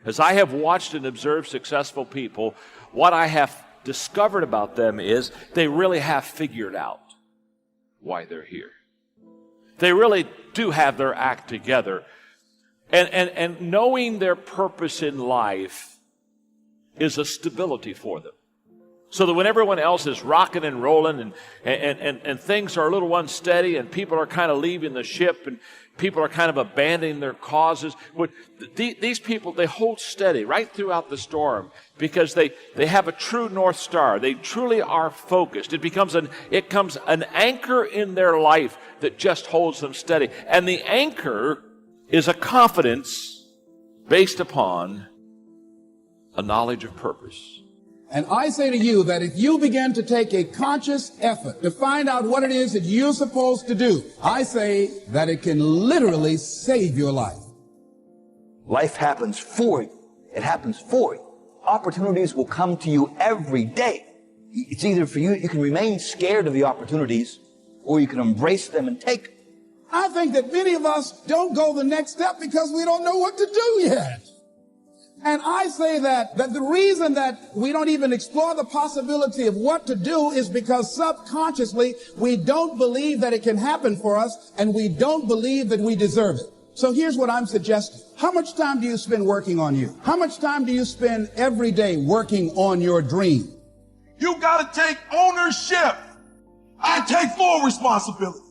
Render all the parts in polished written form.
As I have watched and observed successful people, what I have discovered about them is they really have figured out why they're here. They really do have their act together. And knowing their purpose in life is a stability for them. So that when everyone else is rocking and rolling and things are a little unsteady and people are kind of leaving the ship and people are kind of abandoning their causes, these people, they hold steady right throughout the storm because they have a true North Star. They truly are focused. It becomes an anchor in their life that just holds them steady. And the anchor is a confidence based upon a knowledge of purpose. And I say to you that if you begin to take a conscious effort to find out what it is that you're supposed to do, I say that it can literally save your life. Life happens for you. It happens for you. Opportunities will come to you every day. It's either for you, you can remain scared of the opportunities, or you can embrace them and take them. I think that many of us don't go the next step because we don't know what to do yet. And I say that the reason that we don't even explore the possibility of what to do is because subconsciously we don't believe that it can happen for us, and we don't believe that we deserve it. So here's what I'm suggesting. How much time do you spend working on you? How much time do you spend every day working on your dream? You got to take ownership. I take full responsibility.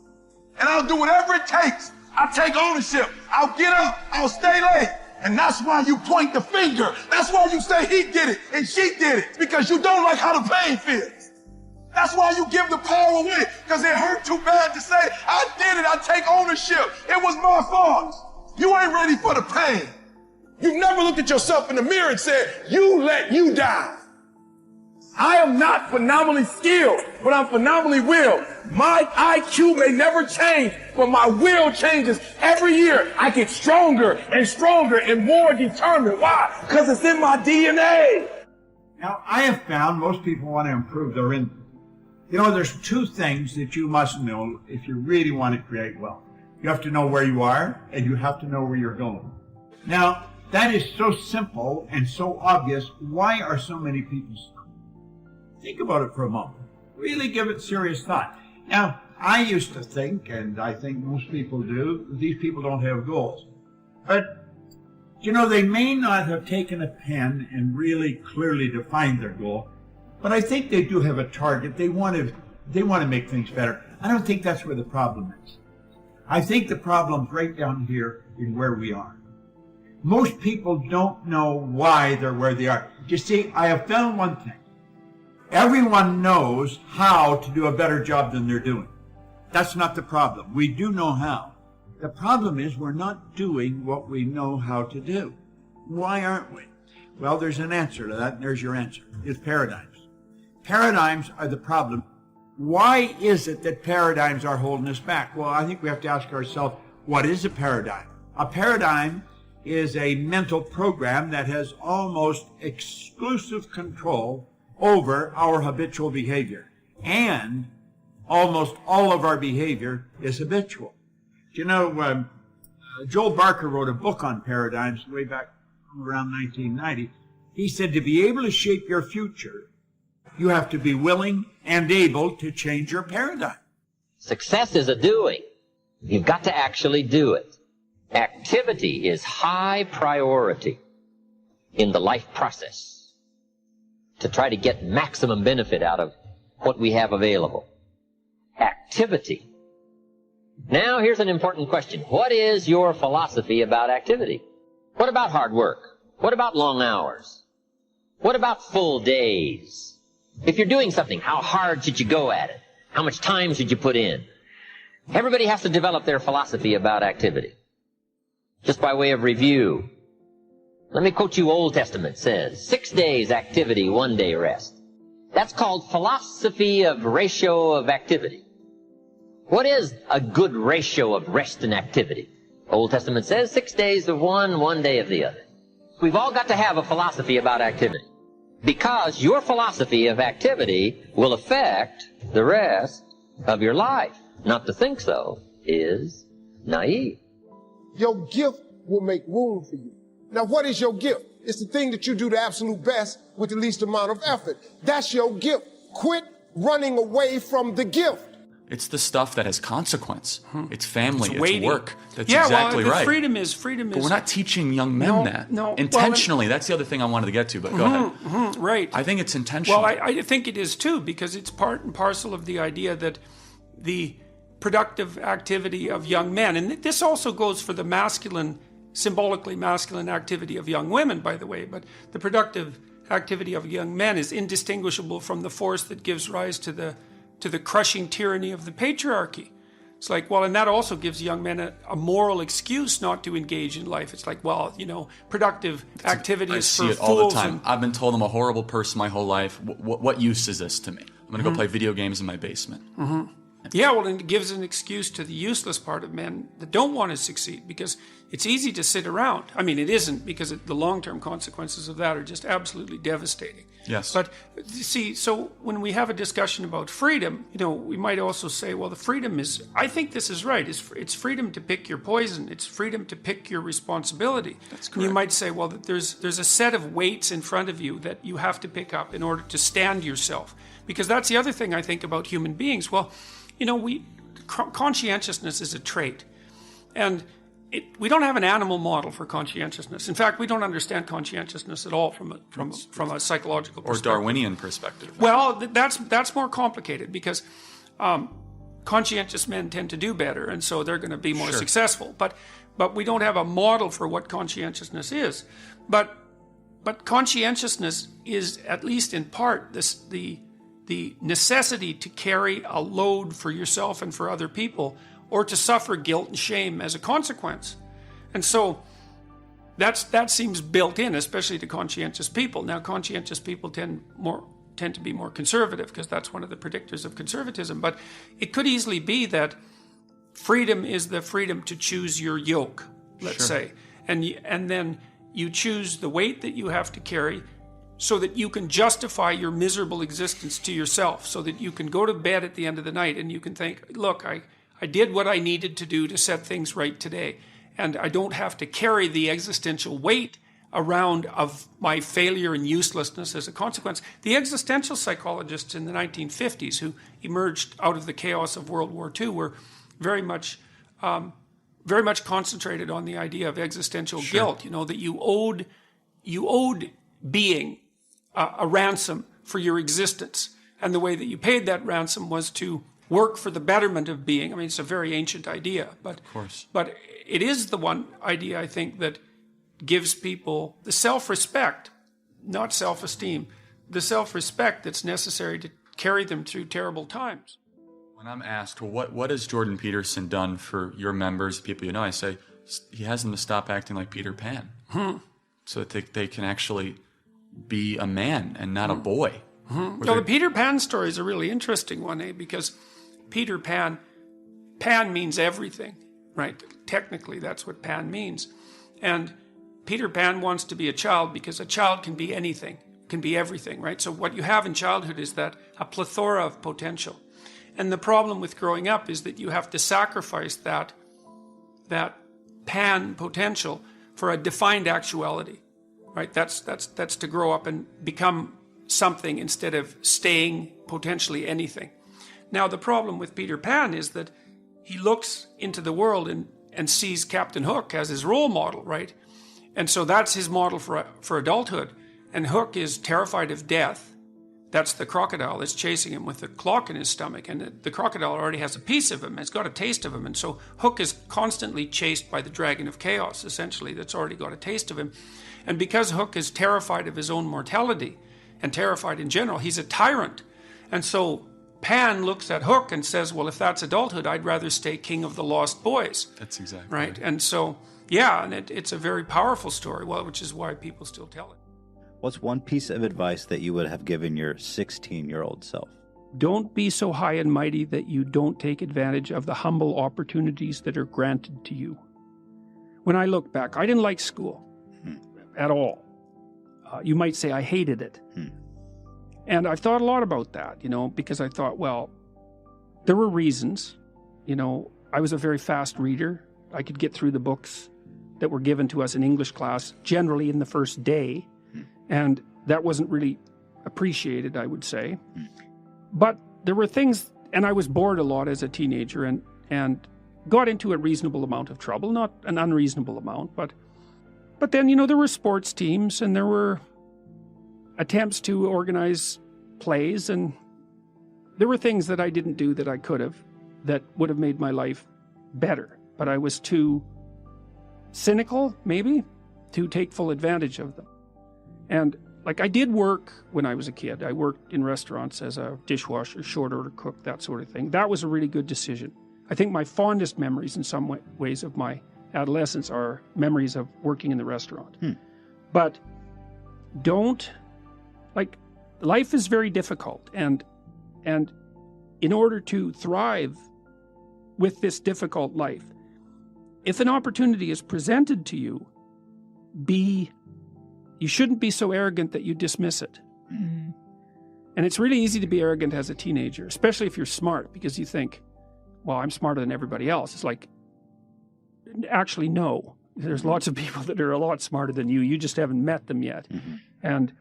And I'll do whatever it takes. I'll take ownership. I'll get up. I'll stay late. And that's why you point the finger. That's why you say he did it and she did it. Because you don't like how the pain feels. That's why you give the power away. Because it hurt too bad to say, I did it. I take ownership. It was my fault. You ain't ready for the pain. You've never looked at yourself in the mirror and said, you let you die. I am not phenomenally skilled, but I'm phenomenally willed. My IQ may never change, but my will changes every year. I get stronger and stronger and more determined. Why? Because it's in my DNA. Now, I have found most people want to improve their income. You know, there's two things that you must know if you really want to create wealth. You have to know where you are, and you have to know where you're going. Now, that is so simple and so obvious. Why are so many people stuck? Think about it for a moment. Really give it serious thought. Now, I used to think, and I think most people do, these people don't have goals. But, you know, they may not have taken a pen and really clearly defined their goal, but I think they do have a target. They want to make things better. I don't think that's where the problem is. I think the problem's right down here in where we are. Most people don't know why they're where they are. You see, I have found one thing. Everyone knows how to do a better job than they're doing. That's not the problem. We do know how. The problem is we're not doing what we know how to do. Why aren't we? Well, there's an answer to that, and there's your answer. It's paradigms. Paradigms are the problem. Why is it that paradigms are holding us back? Well, I think we have to ask ourselves, what is a paradigm? A paradigm is a mental program that has almost exclusive control over our habitual behavior. And almost all of our behavior is habitual. You know, Joel Barker wrote a book on paradigms way back around 1990. He said to be able to shape your future, you have to be willing and able to change your paradigm. Success is a doing. You've got to actually do it. Activity is high priority in the life process to try to get maximum benefit out of what we have available. Activity. Now, here's an important question. What is your philosophy about activity? What about hard work? What about long hours? What about full days? If you're doing something, how hard should you go at it? How much time should you put in? Everybody has to develop their philosophy about activity. Just by way of review, let me quote you. Old Testament says, 6 days activity, 1 day rest. That's called philosophy of ratio of activity. What is a good ratio of rest and activity? Old Testament says 6 days of one, 1 day of the other. We've all got to have a philosophy about activity, because your philosophy of activity will affect the rest of your life. Not to think so is naive. Your gift will make room for you. Now, what is your gift? It's the thing that you do the absolute best with the least amount of effort. That's your gift. Quit running away from the gift. It's the stuff that has consequence. It's family, it's weighty. work. That's Yeah, exactly well, right. Freedom is. But we're not teaching young men that. No. Intentionally, that's the other thing I wanted to get to, but go ahead. Right. I think it's intentional. Well, I think it is too, because it's part and parcel of the idea that the productive activity of young men, and this also goes for the masculine, symbolically masculine activity of young women, by the way, but the productive activity of young men is indistinguishable from the force that gives rise to the crushing tyranny of the patriarchy. It's like, well, and that also gives young men a moral excuse not to engage in life. It's like, well, productive activity is for fools. I see it all the time. I've been told I'm a horrible person my whole life. What use is this to me? I'm going to go play video games in my basement. Yeah, well, and it gives an excuse to the useless part of men that don't want to succeed, because it's easy to sit around. I mean, it isn't, because the long-term consequences of that are just absolutely devastating. Yes. But see, so when we have a discussion about freedom, we might also say, well, the freedom is, I think this is right, it's freedom to pick your poison. It's freedom to pick your responsibility. That's correct. And you might say, well, that there's a set of weights in front of you that you have to pick up in order to stand yourself. Because that's the other thing I think about human beings. Well, conscientiousness is a trait. And we don't have an animal model for conscientiousness. In fact, we don't understand conscientiousness at all from a psychological perspective. Or Darwinian perspective. Well, that's more complicated, because conscientious men tend to do better, and so they're going to be more successful. But we don't have a model for what conscientiousness is. But conscientiousness is, at least in part, the necessity to carry a load for yourself and for other people, or to suffer guilt and shame as a consequence. And so that seems built in, especially to conscientious people. Now, conscientious people tend to be more conservative, because that's one of the predictors of conservatism. But it could easily be that freedom is the freedom to choose your yoke, let's say. And then you choose the weight that you have to carry, so that you can justify your miserable existence to yourself, so that you can go to bed at the end of the night and you can think, look, I did what I needed to do to set things right today, and I don't have to carry the existential weight around of my failure and uselessness as a consequence. The existential psychologists in the 1950s who emerged out of the chaos of World War II were very much concentrated on the idea of existential guilt, that you owed being a ransom for your existence. And the way that you paid that ransom was to work for the betterment of being. I mean, it's a very ancient idea, but it is the one idea, I think, that gives people the self-respect, not self-esteem, the self-respect that's necessary to carry them through terrible times. When I'm asked, well, what has Jordan Peterson done for your members, people you know, I say, he has them to stop acting like Peter Pan, so that they can actually be a man and not a boy. Now, the Peter Pan story is a really interesting one, because Peter Pan means everything, right? Technically, that's what Pan means. And Peter Pan wants to be a child because a child can be anything, can be everything, right? So what you have in childhood is that a plethora of potential. And the problem with growing up is that you have to sacrifice that Pan potential for a defined actuality, right? That's to grow up and become something instead of staying potentially anything. Now, the problem with Peter Pan is that he looks into the world and sees Captain Hook as his role model, right? And so that's his model for adulthood. And Hook is terrified of death. That's the crocodile that's chasing him with the clock in his stomach. And the crocodile already has a piece of him. It's got a taste of him. And so Hook is constantly chased by the dragon of chaos, essentially, that's already got a taste of him. And because Hook is terrified of his own mortality and terrified in general, he's a tyrant. And so Pan looks at Hook and says, well, if that's adulthood, I'd rather stay king of the lost boys. That's exactly right. And so, yeah, and it's a very powerful story, which is why people still tell it. What's one piece of advice that you would have given your 16-year-old self? Don't be so high and mighty that you don't take advantage of the humble opportunities that are granted to you. When I look back, I didn't like school at all. You might say I hated it. And I've thought a lot about that, because I thought, well, there were reasons. I was a very fast reader. I could get through the books that were given to us in English class, generally in the first day. And that wasn't really appreciated, I would say. But there were things, and I was bored a lot as a teenager and got into a reasonable amount of trouble, not an unreasonable amount, but then, there were sports teams and there were attempts to organize plays, and there were things that I didn't do that I could have, that would have made my life better. But I was too cynical, maybe, to take full advantage of them. And I did work when I was a kid. I worked in restaurants as a dishwasher, short order cook, that sort of thing. That was a really good decision. I think my fondest memories in some ways of my adolescence are memories of working in the restaurant. But life is very difficult. And in order to thrive with this difficult life, if an opportunity is presented to you, you shouldn't be so arrogant that you dismiss it. And it's really easy to be arrogant as a teenager, especially if you're smart, because you think, well, I'm smarter than everybody else. It's like, actually, no. There's lots of people that are a lot smarter than you. You just haven't met them yet. And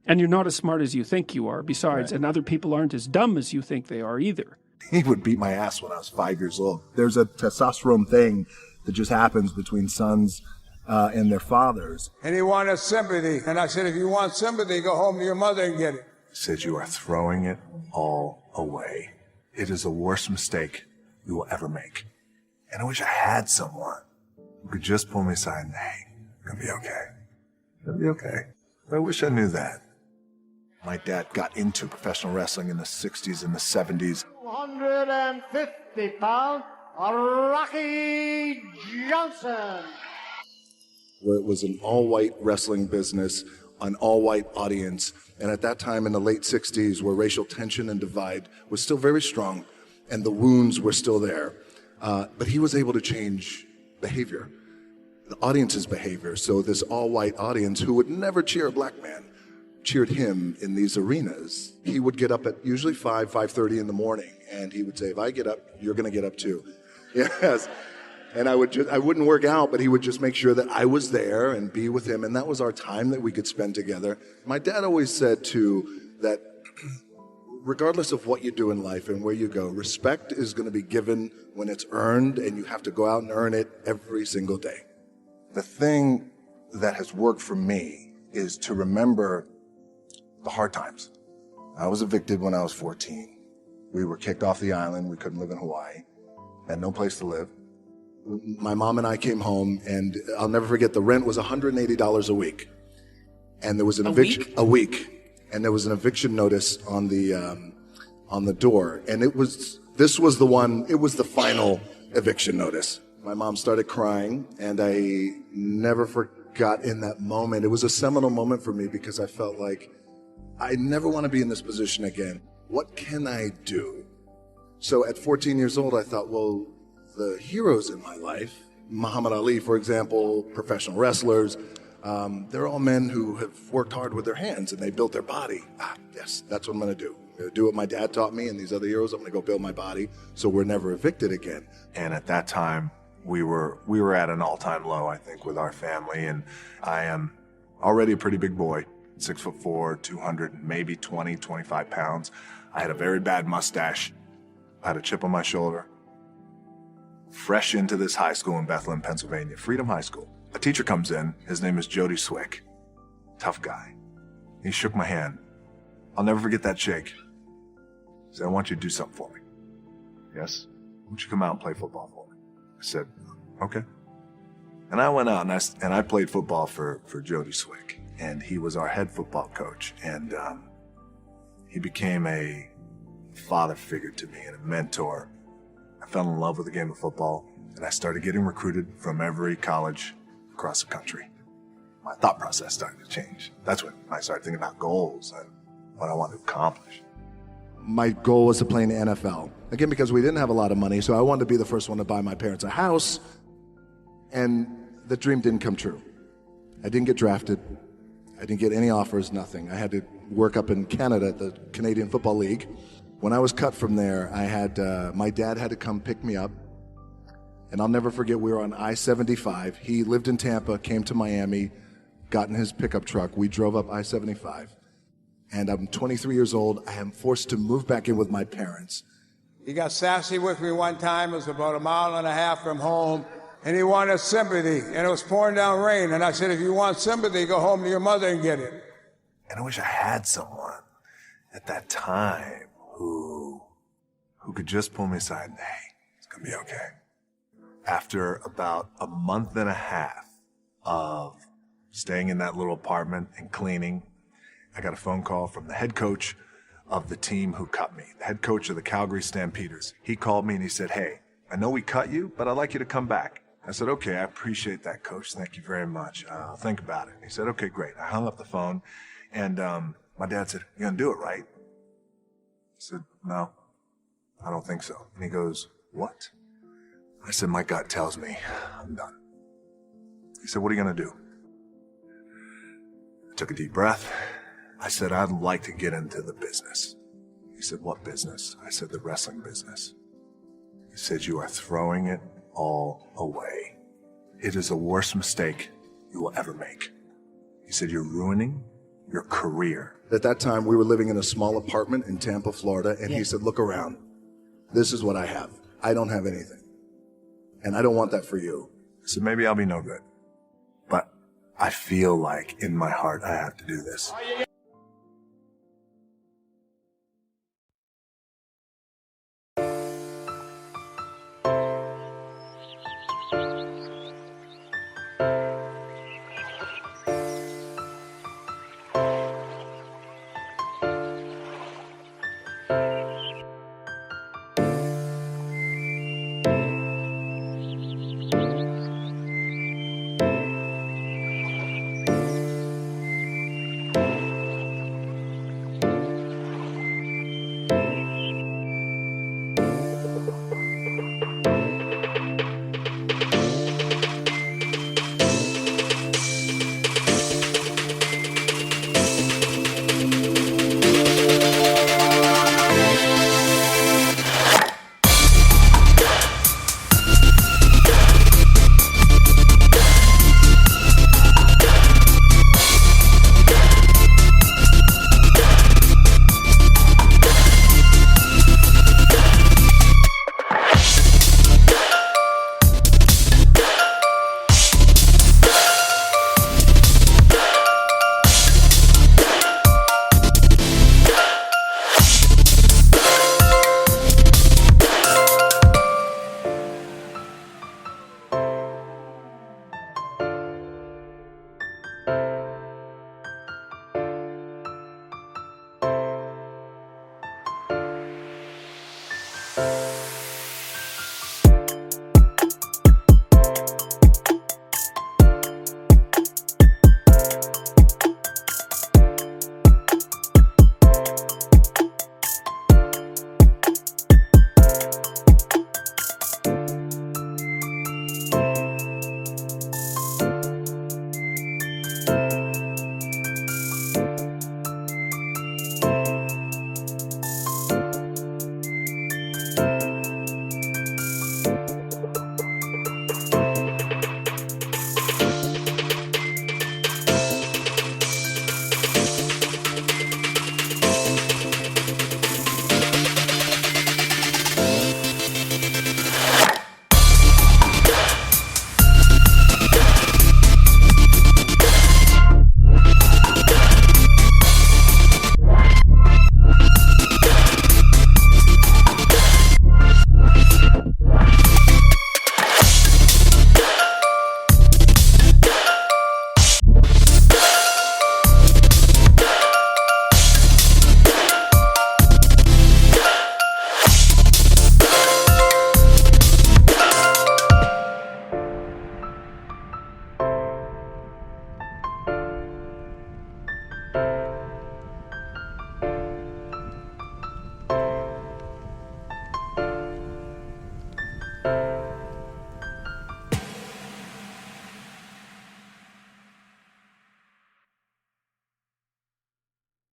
you're not as smart as you think you are, besides, and other people aren't as dumb as you think they are either. He would beat my ass when I was 5 years old. There's a testosterone thing that just happens between sons and their fathers. And he wanted sympathy. And I said, if you want sympathy, go home to your mother and get it. He said, you are throwing it all away. It is the worst mistake you will ever make. And I wish I had someone who could just pull me aside and, hey, it's going to be okay. It'll be okay. I wish I knew that. My dad got into professional wrestling in the 60s and the 70s. 250 pounds, Rocky Johnson. Where it was an all-white wrestling business, an all-white audience. And at that time in the late 60s, where racial tension and divide was still very strong and the wounds were still there. But he was able to change behavior, the audience's behavior. So this all-white audience who would never cheer a black man cheered him in these arenas. He would get up at usually 5:30 in the morning, and he would say, if I get up, you're going to get up too. Yes. And I wouldn't work out, but he would just make sure that I was there and be with him. And that was our time that we could spend together. My dad always said too, that regardless of what you do in life and where you go, respect is going to be given when it's earned, and you have to go out and earn it every single day. The thing that has worked for me is to remember the hard times. I was evicted when I was 14. We were kicked off the island. We couldn't live in Hawaii. Had no place to live. My mom and I came home, and I'll never forget, the rent was $180 a week. And there was an eviction a week. And there was an eviction notice on the door. And it was the final eviction notice. My mom started crying, and I never forgot in that moment. It was a seminal moment for me because I felt like I never want to be in this position again. What can I do? So at 14 years old, I thought, well, the heroes in my life, Muhammad Ali, for example, professional wrestlers, they're all men who have worked hard with their hands and they built their body. Yes, that's what I'm going to do. I'm going to do what my dad taught me and these other heroes. I'm going to go build my body so we're never evicted again. And at that time, we were at an all-time low, I think, with our family. And I am already a pretty big boy, 6'4", 200, maybe 20, 25 pounds. I had a very bad mustache. I had a chip on my shoulder. Fresh into this high school in Bethlehem, Pennsylvania, Freedom High School. A teacher comes in. His name is Jody Swick. Tough guy. He shook my hand. I'll never forget that shake. He said, I want you to do something for me. Yes? I want you to come out and play football for me. I said, okay. And I went out and I played football for Jody Swick. And he was our head football coach. And he became a father figure to me and a mentor. I fell in love with the game of football, and I started getting recruited from every college across the country. My thought process started to change. That's when I started thinking about goals and what I wanted to accomplish. My goal was to play in the NFL. Again, because we didn't have a lot of money, so I wanted to be the first one to buy my parents a house, and the dream didn't come true. I didn't get drafted. I didn't get any offers, nothing. I had to work up in Canada at the Canadian Football League. When I was cut from there, my dad had to come pick me up, And I'll never forget, we were on I-75. He lived in Tampa, came to Miami, got in his pickup truck. We drove up I-75. And I'm 23 years old. I am forced to move back in with my parents. He got sassy with me one time. It was about 1.5 miles from home. And he wanted sympathy. And it was pouring down rain. And I said, if you want sympathy, go home to your mother and get it. And I wish I had someone at that time who could just pull me aside and, hey, it's going to be okay. After about a month and a half of staying in that little apartment and cleaning, I got a phone call from the head coach of the team who cut me, the head coach of the Calgary Stampeders. He called me and he said, hey, I know we cut you, but I'd like you to come back. I said, okay, I appreciate that, coach. Thank you very much. I'll think about it. He said, okay, great. I hung up the phone, and my dad said, you're going to do it, right? I said, no, I don't think so. And he goes, what? I said, my gut tells me I'm done. He said, what are you going to do? I took a deep breath. I said, I'd like to get into the business. He said, what business? I said, the wrestling business. He said, you are throwing it all away. It is the worst mistake you will ever make. He said, you're ruining your career. At that time, we were living in a small apartment in Tampa, Florida, and he said, look around. This is what I have. I don't have anything. And I don't want that for you. I said, maybe I'll be no good. But I feel like in my heart I have to do this.